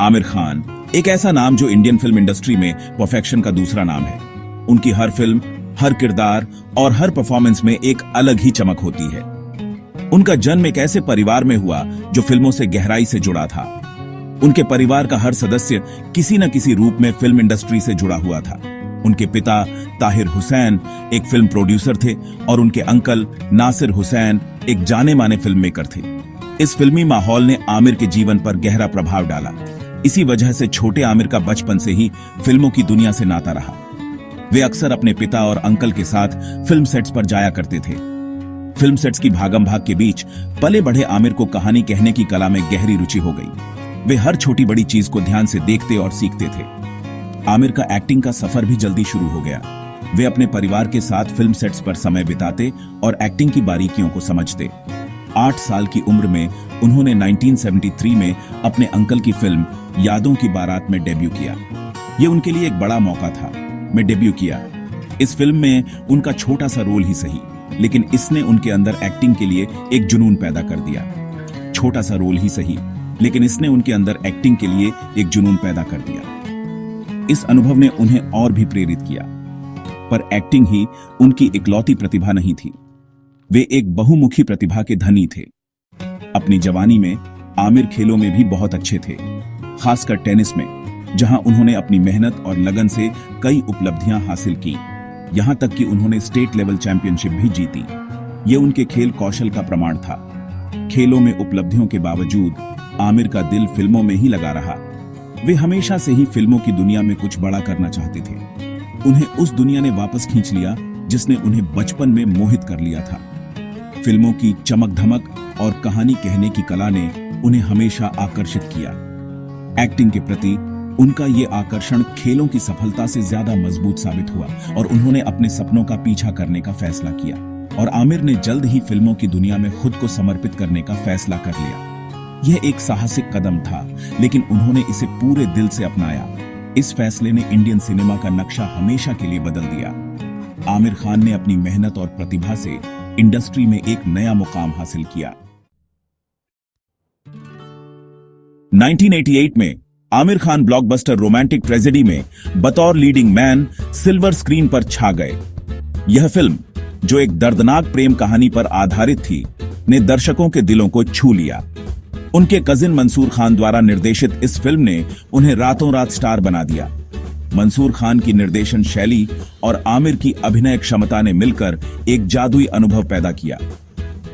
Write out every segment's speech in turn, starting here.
आमिर खान एक ऐसा नाम जो इंडियन फिल्म इंडस्ट्री में परफेक्शन का दूसरा नाम है। उनकी हर फिल्म, हर किरदार और हर परफॉर्मेंस में एक अलग ही चमक होती है। उनका जन्म एक ऐसे परिवार में हुआ जो फिल्मों से गहराई से जुड़ा था। उनके परिवार का हर सदस्य किसी न किसी रूप में फिल्म इंडस्ट्री से जुड़ा हुआ था। उनके पिता ताहिर हुसैन एक फिल्म प्रोड्यूसर थे और उनके अंकल नासिर हुसैन एक जाने माने फिल्म मेकर थे। इस फिल्मी माहौल ने आमिर के जीवन पर गहरा प्रभाव डाला। इसी वजह से छोटे आमिर का बचपन से ही फिल्मों की दुनिया से नाता रहा। वे अक्सर अपने पिता और अंकल के साथ फिल्म सेट्स पर जाया करते थे। फिल्म सेट्स की भागम भाग के बीच पले बढ़े आमिर को कहानी कहने की कला में गहरी रुचि हो गई। वे हर छोटी बड़ी चीज को ध्यान से देखते और सीखते थे। आमिर का एक्टिंग का सफर भी जल्दी शुरू हो गया। वे अपने परिवार के साथ फिल्म सेट्स पर समय बिताते और एक्टिंग की बारीकियों को समझते। 8 साल की उम्र में उन्होंने 1973 में अपने अंकल की फिल्म यादों की बारात में डेब्यू किया। ये उनके लिए एक बड़ा मौका था। मैं डेब्यू किया। इस फिल्म में उनका छोटा सा रोल ही सही, लेकिन इसने उनके अंदर एक्टिंग के लिए एक जुनून पैदा कर दिया। छोटा सा रोल ही सही, लेकिन इसने उनके अंदर एक्टिंग के लिए एक जुनून पैदा कर दिया। इस अनुभव ने उन्हें और भी प्रेरित किया। पर एक्टिंग ही उनकी इकलौती प्रतिभा नहीं थी। वे एक बहुमुखी प्रतिभा के धनी थे। अपनी जवानी में आमिर खेलों में भी बहुत अच्छे थे, खासकर टेनिस में, जहां उन्होंने अपनी मेहनत और लगन से कई उपलब्धियां हासिल की। यहां तक कि उन्होंने स्टेट लेवल चैंपियनशिप भी जीती। ये उनके खेल कौशल का प्रमाण था। खेलों में उपलब्धियों के बावजूद आमिर का दिल फिल्मों में ही लगा रहा। वे हमेशा से ही फिल्मों की दुनिया में कुछ बड़ा करना चाहते थे। उन्हें उस दुनिया ने वापस खींच लिया जिसने उन्हें बचपन में मोहित कर लिया था। फिल्मों की चमक धमक और कहानी कहने की कला ने उन्हें हमेशा आकर्षित किया। एक्टिंग के प्रति उनका ये आकर्षण खेलों की सफलता से ज्यादा मजबूत साबित हुआ और उन्होंने अपने सपनों का पीछा करने का फैसला किया। और आमिर ने जल्द ही फिल्मों की दुनिया में खुद को समर्पित करने का फैसला कर लिया। यह एक साहसिक कदम था, लेकिन उन्होंने इसे पूरे दिल से अपनाया। इस फैसले ने इंडियन सिनेमा का नक्शा हमेशा के लिए बदल दिया। आमिर खान ने अपनी मेहनत और प्रतिभा से इंडस्ट्री में एक नया मुकाम हासिल किया। 1988 में Aamir Khan blockbuster romantic tragedy में बतौर लीडिंग मैन सिल्वर स्क्रीन पर छा गए। यह फिल्म, जो एक दर्दनाक प्रेम कहानी पर आधारित थी, ने दर्शकों के दिलों को छू लिया। उनके कजिन मंसूर खान द्वारा निर्देशित इस फिल्म ने उन्हें रातों रात स्टार बना दिया। मंसूर खान की निर्देशन शैली और आमिर की अभिनय क्षमता ने मिलकर एक जादुई अनुभव पैदा किया।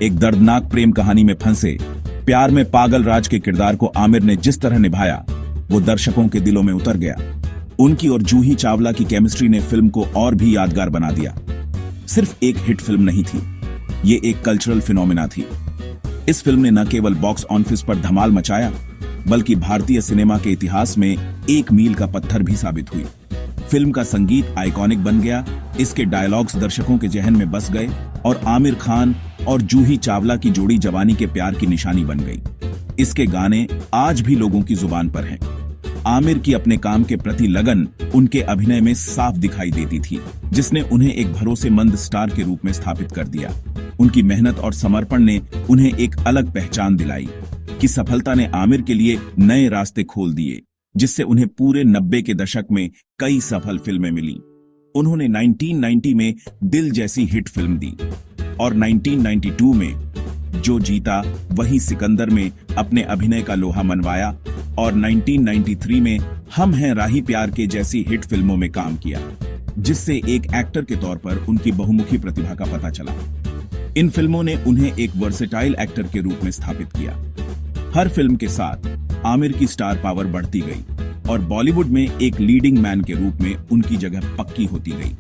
एक दर्दनाक प्रेम कहानी में फंसे प्यार में पागल राज के किरदार को आमिर ने जिस तरह निभाया, वो दर्शकों के दिलों में उतर गया। उनकी और जूही चावला की केमिस्ट्री ने फिल्म को और भी यादगार बना दिया। सिर्फ एक हिट फिल्म नहीं थी, ये एक कल्चरल फिनोमिना थी। इस फिल्म ने न केवल बॉक्स ऑफिस पर धमाल मचाया, बल्कि भारतीय सिनेमा के इतिहास में एक मील का पत्थर भी साबित हुई। फिल्म का संगीत आइकॉनिक बन गया, इसके डायलॉग्स दर्शकों के जहन में बस गए और आमिर खान और जूही चावला की जोड़ी जवानी के प्यार की निशानी बन गई। इसके गाने आज भी लोगों की जुबान पर हैं। आमिर की अपने काम के प्रति लगन उनके अभिनय में साफ दिखाई देती थी, जिसने उन्हें एक भरोसेमंद स्टार के रूप में स्थापित कर दिया। उनकी मेहनत और समर्पण ने उन्हें एक अलग पहचान दिलाई कि सफलता ने आमिर के लिए नए रास्ते खोल दिए, जिससे उन्हें पूरे 90 के दशक में कई सफल फिल्में मिली। उन्होंने 1990 में दिल जैसी हिट फिल्म दी और 1992 में जो जीता वही सिकंदर में अपने अभिनय का लोहा मनवाया और 1993 में हम हैं राही प्यार के जैसी हिट फिल्मों में काम किया, जिससे एक एक्टर के तौर पर उनकी बहुमुखी प्रतिभा का पता चला। इन फिल्मों ने उन्हें एक वर्सेटाइल एक्टर के रूप में स्थापित किया। हर फिल्म के साथ आमिर की स्टार पावर बढ़ती गई और बॉलीवुड में एक लीडिंग मैन के रूप में उनकी जगह पक्की होती गई।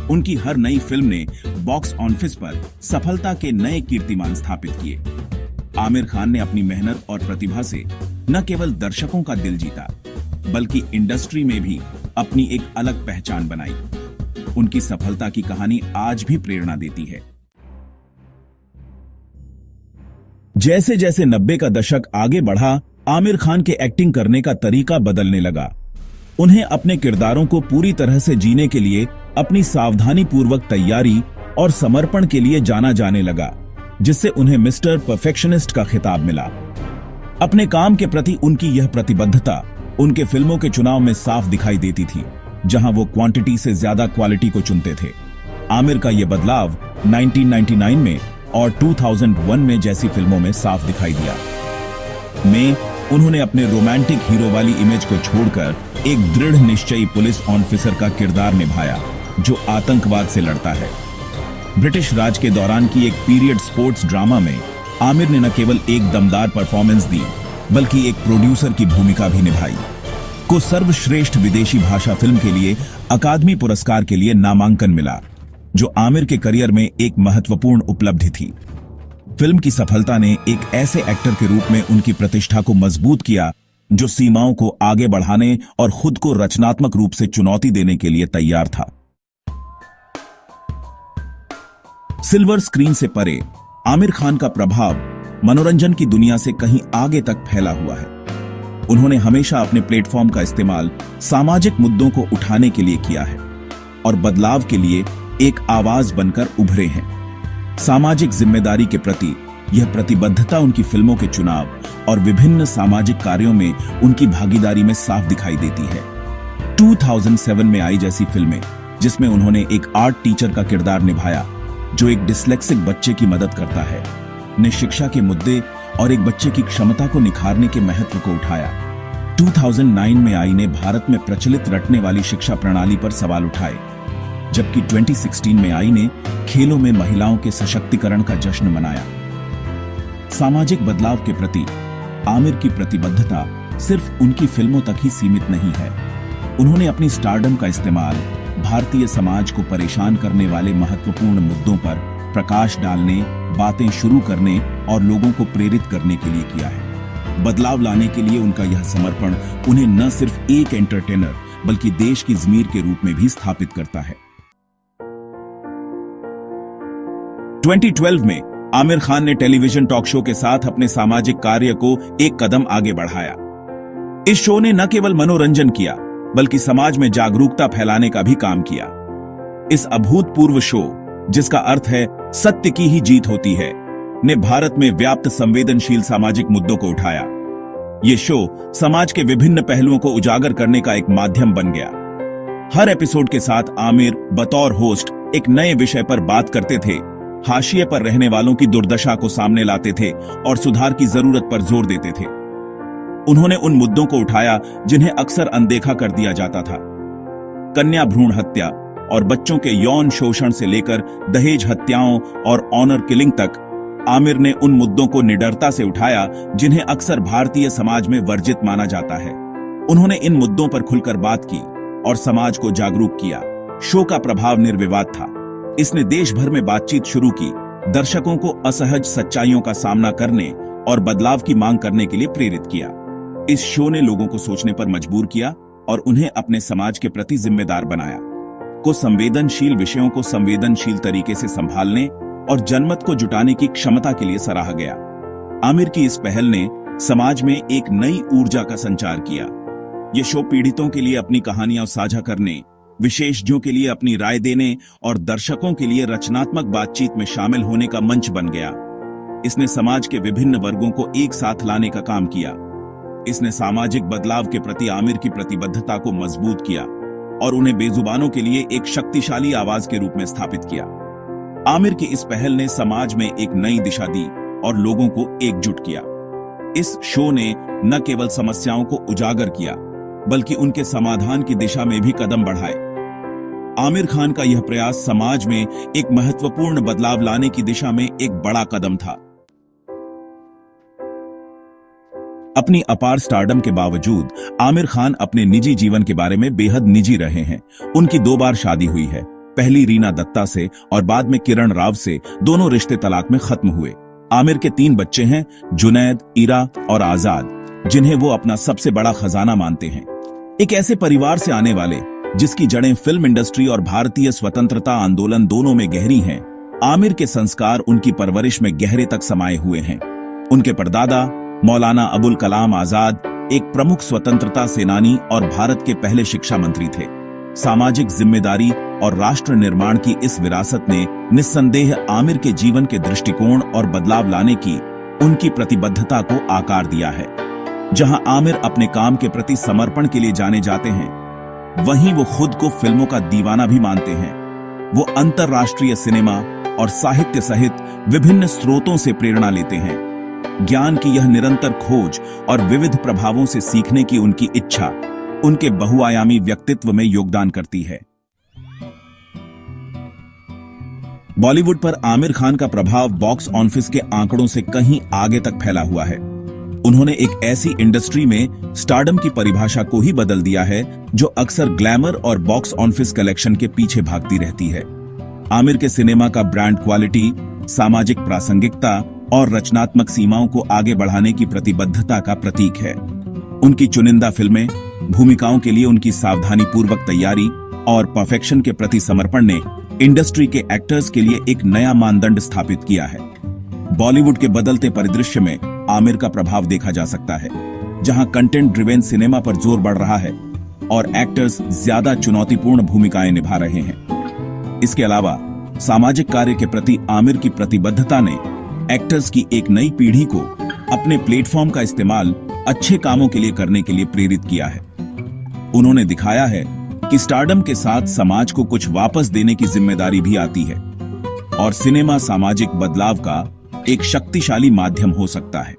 उनकी हर नई फिल्म ने बॉक्स ऑफिस पर सफलता के नए कीर्तिमान स्थापित किए। आमिर खान ने अपनी मेहनत और प्रतिभा से न केवल दर्शकों का दिल जीता, बल्कि इंडस्ट्री में भी अपनी एक अलग पहचान बनाई। उनकी सफलता की कहानी आज भी प्रेरणा देती है। जैसे जैसे 90 का दशक आगे बढ़ा, आमिर खान के एक्टिंग करने का तरीका बदलने लगा। उन्हें अपने किरदारों को पूरी तरह से जीने के लिए अपनी सावधानी पूर्वक तैयारी और समर्पण के लिए जाना जाने लगा, जिससे उन्हें मिस्टर परफेक्शनिस्ट का खिताब मिला। अपने काम के प्रति उनकी यह प्रतिबद्धता उनके फिल्मों के चुनाव में साफ दिखाई देती थी, जहां वो क्वांटिटी से ज्यादा क्वालिटी को चुनते थे। आमिर का यह बदलाव 1999 में और 2001 में जैसी फिल्मों में साफ दिखाई दिया। उन्होंने अपने रोमांटिक हीरो वाली इमेज को छोड़कर एक दृढ़ निश्चयी पुलिस ऑफिसर का किरदार निभाया, जो आतंकवाद से लड़ता है। ब्रिटिश राज के दौरान की एक पीरियड स्पोर्ट्स ड्रामा में आमिर ने न केवल एक दमदार परफॉर्मेंस दी, बल्कि एक प्रोड्यूसर की भूमिका भी निभाई। को सर्वश्रेष्ठ विदेशी भाषा फिल्म के लिए अकादमी पुरस्कार के लिए नामांकन मिला, जो आमिर के करियर में एक महत्वपूर्ण उपलब्धि थी। फिल्म की सफलता ने एक ऐसे एक्टर के रूप में उनकी प्रतिष्ठा को मजबूत किया, जो सीमाओं को आगे बढ़ाने और खुद को रचनात्मक रूप से चुनौती देने के लिए तैयार था। सिल्वर स्क्रीन से परे आमिर खान का प्रभाव मनोरंजन की दुनिया से कहीं आगे तक फैला हुआ है। उन्होंने हमेशा अपने प्लेटफॉर्म का इस्तेमाल सामाजिक मुद्दों को उठाने के लिए किया है और बदलाव के लिए एक आवाज बनकर उभरे हैं। सामाजिक जिम्मेदारी के प्रति यह प्रतिबद्धता उनकी फिल्मों के चुनाव और विभिन्न सामाजिक कार्यों में उनकी भागीदारी में साफ दिखाई देती है। 2007 में आई जैसी फिल्में, जिसमें उन्होंने एक आर्ट टीचर का किरदार निभाया जो एक डिस्लेक्सिक बच्चे की मदद करता है, ने शिक्षा के मुद्दे और एक बच्चे की क्षमता को निखारने के महत्व को उठाया। 2009 में आई ने भारत में प्रचलित रटने वाली शिक्षा प्रणाली पर सवाल उठाए, जबकि 2016 में आई ने खेलों में महिलाओं के सशक्तिकरण का जश्न मनाया। सामाजिक बदलाव के प्रति आमिर की प्रतिबद्धता सिर्फ उनकी फिल्मों तक ही सीमित नहीं है। उन्होंने अपनी स्टारडम का इस्तेमाल भारतीय समाज को परेशान करने वाले महत्वपूर्ण मुद्दों पर प्रकाश डालने, बातें शुरू करने और लोगों को प्रेरित करने के लिए किया है। बदलाव लाने के लिए उनका यह समर्पण उन्हें न सिर्फ एक एंटरटेनर बल्कि देश की ज़मीर के रूप में भी स्थापित करता है। 2012 में आमिर खान ने टेलीविजन टॉक शो के साथ अपने सामाजिक कार्य को एक कदम आगे बढ़ाया। इस शो ने न केवल मनोरंजन किया, बल्कि समाज में जागरूकता फैलाने का भी काम किया। इस अभूतपूर्व शो, जिसका अर्थ है सत्य की ही जीत होती है, ने भारत में व्याप्त संवेदनशील सामाजिक मुद्दों को उठाया। ये शो समाज के विभिन्न पहलुओं को उजागर करने का एक माध्यम बन गया। हर एपिसोड के साथ आमिर बतौर होस्ट एक नए विषय पर बात करते थे, हाशिए पर रहने वालों की दुर्दशा को सामने लाते थे और सुधार की जरूरत पर जोर देते थे। उन्होंने उन मुद्दों को उठाया जिन्हें अक्सर अनदेखा कर दिया जाता था। कन्या भ्रूण हत्या और बच्चों के यौन शोषण से लेकर दहेज हत्याओं और ऑनर किलिंग तक, आमिर ने उन मुद्दों को निडरता से उठाया जिन्हें अक्सर भारतीय समाज में वर्जित माना जाता है। उन्होंने इन मुद्दों पर खुलकर बात की और समाज को जागरूक किया। शो का प्रभाव निर्विवाद था। इसने देश भर में बातचीत शुरू की, दर्शकों को असहज सच्चाइयों का सामना करने और बदलाव की मांग करने के लिए प्रेरित किया। इस शो ने लोगों को सोचने पर मजबूर किया और उन्हें अपने समाज के प्रति जिम्मेदार बनाया। को संवेदनशील विषयों को संवेदनशील तरीके से संभालने और जनमत को जुटाने की क्षमता के लिए सराहा गया। आमिर की इस पहल ने समाज में एक नई ऊर्जा का संचार किया। ये शो पीड़ितों के लिए अपनी कहानियां साझा करने, विशेषज्ञों के लिए अपनी राय देने और दर्शकों के लिए रचनात्मक बातचीत में शामिल होने का मंच बन गया। इसने समाज के विभिन्न वर्गों को एक साथ लाने का काम किया। इसने सामाजिक बदलाव के प्रति आमिर की प्रतिबद्धता को मजबूत किया और उन्हें बेजुबानों के लिए एक शक्तिशाली आवाज के रूप में स्थापित किया। आमिर की इस पहल ने समाज में एक नई दिशा दी और लोगों को एकजुट किया। इस शो ने न केवल समस्याओं को उजागर किया, बल्कि उनके समाधान की दिशा में भी कदम बढ़ाए। आमिर खान का यह प्रयास समाज में एक महत्वपूर्ण बदलाव लाने की दिशा में एक बड़ा कदम था। अपनी अपार स्टारडम के बावजूद आमिर खान अपने निजी जीवन के बारे में बेहद निजी रहे हैं। उनकी 2 बार शादी हुई है, पहली रीना दत्ता से और बाद में किरण राव से। दोनों रिश्ते तलाक में खत्म हुए। आमिर के 3 बच्चे हैं, जुनैद, इरा और आजाद, जिन्हें वो अपना सबसे बड़ा खजाना मानते हैं। एक ऐसे परिवार से आने वाले, जिसकी जड़ें फिल्म इंडस्ट्री और भारतीय स्वतंत्रता आंदोलन दोनों में गहरी हैं, आमिर के संस्कार उनकी परवरिश में गहरे तक समाये हुए हैं। उनके परदादा मौलाना अबुल कलाम आजाद एक प्रमुख स्वतंत्रता सेनानी और भारत के पहले शिक्षा मंत्री थे। सामाजिक जिम्मेदारी और राष्ट्र निर्माण की इस विरासत ने निस्संदेह आमिर के जीवन के दृष्टिकोण और बदलाव लाने की उनकी प्रतिबद्धता को आकार दिया है। जहां आमिर अपने काम के प्रति समर्पण के लिए जाने जाते हैं, वहीं वो खुद को फिल्मों का दीवाना भी मानते हैं। वो अंतर्राष्ट्रीय सिनेमा और साहित्य सहित विभिन्न स्रोतों से प्रेरणा लेते हैं। ज्ञान की यह निरंतर खोज और विविध प्रभावों से सीखने की उनकी इच्छा उनके बहुआयामी व्यक्तित्व में योगदान करती है। बॉलीवुड पर आमिर खान का प्रभाव बॉक्स ऑफिस के आंकड़ों से कहीं आगे तक फैला हुआ है। उन्होंने एक ऐसी इंडस्ट्री में स्टारडम की परिभाषा को ही बदल दिया है जो अक्सर ग्लैमर और बॉक्स ऑफिस कलेक्शन के पीछे भागती रहती है। आमिर के सिनेमा का ब्रांड क्वालिटी, सामाजिक प्रासंगिकता और रचनात्मक सीमाओं को आगे बढ़ाने की प्रतिबद्धता का प्रतीक है। उनकी चुनिंदा फिल्में, भूमिकाओं के लिए उनकी सावधानीपूर्वक तैयारी और परफेक्शन के प्रति समर्पण ने इंडस्ट्री के एक्टर्स के लिए एक नया मानदंड स्थापित किया है। बॉलीवुड के बदलते परिदृश्य में आमिर का प्रभाव देखा जा सकता है, जहां कंटेंट ड्रिवेन सिनेमा पर जोर बढ़ रहा है और एक्टर्स ज्यादा चुनौतीपूर्ण भूमिकाएं निभा रहे हैं। इसके अलावा सामाजिक कार्य के प्रति आमिर की प्रतिबद्धता ने एक्टर्स की एक नई पीढ़ी को अपने प्लेटफॉर्म का इस्तेमाल अच्छे कामों के लिए करने के लिए प्रेरित किया है। उन्होंने दिखाया है कि स्टारडम के साथ समाज को कुछ वापस देने की जिम्मेदारी भी आती है और सिनेमा सामाजिक बदलाव का एक शक्तिशाली माध्यम हो सकता है।